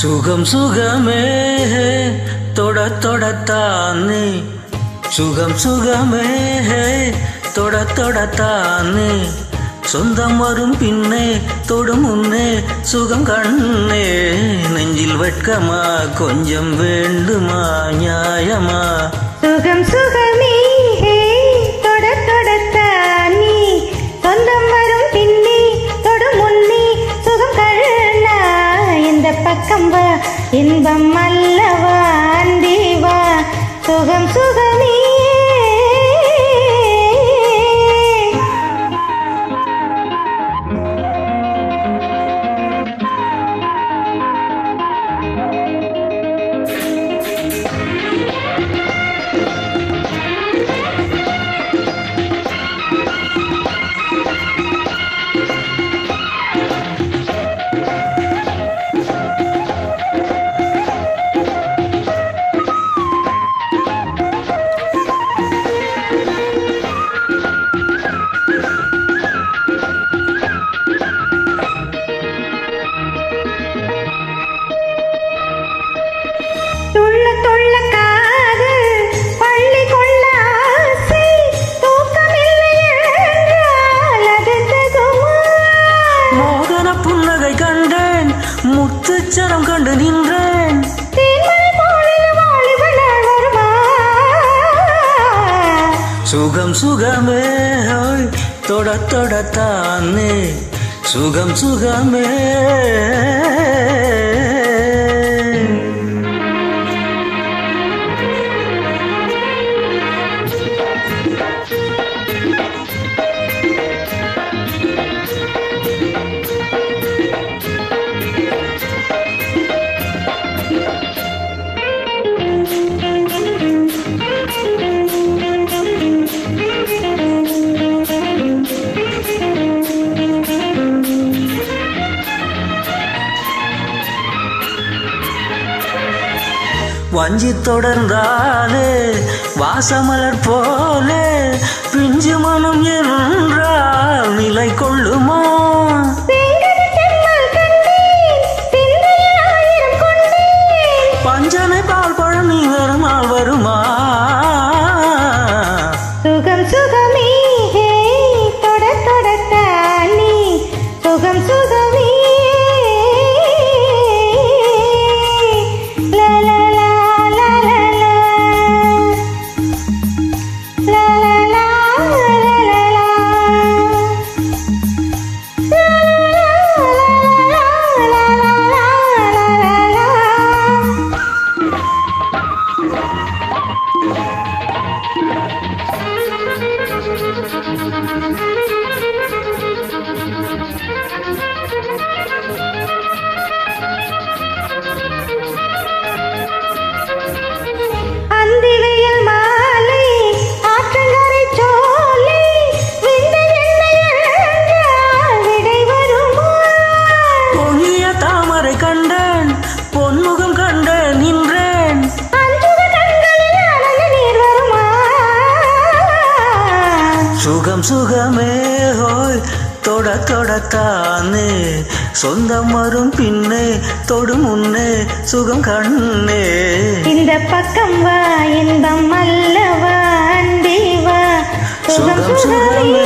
சுகம் சுகமே தொட தொடத்தானே சுகம் சுகமே தொட தொடத்தானே சொந்தம் வரும் பின்னே தொடும் முன்னே சுகம் கண்ணே நெஞ்சில் வெட்கமா கொஞ்சம் வேண்டுமா நியாயமா சுகம் சுகமே தொட தொடத்தானே சொந்தம் வரும் பின்னே தொடும் முன்னே சுகம் கண்ணா இந்த பக்கம் வா இன்பம் அல்லவா அன்பேவா சுகம் சுகமே முத்துச்சரம் கண்டு நின்றேன் சுகம் சுகமே தொட தொடத்தானே சுகம் சுகமே வஞ்சி தொடர்ந்தாலே வாசமலர் போலே பிஞ்சு மனம் என்றால் நிலை கொள்ளுமா பஞ்சனை பால் பழம் நீ வருமால் வருமா சுகம் சுகமே தொட தொடத்தானே சுகம் சுகமே சுகம் சுகமே தொட தொடத்தானே சொந்தம் வரும் பின்னே தொடும் முன்னே சுகம் கண்ணே இந்த பக்கம் வா இன்பம் அல்லவா அன்பேவா சுகம் சுகமே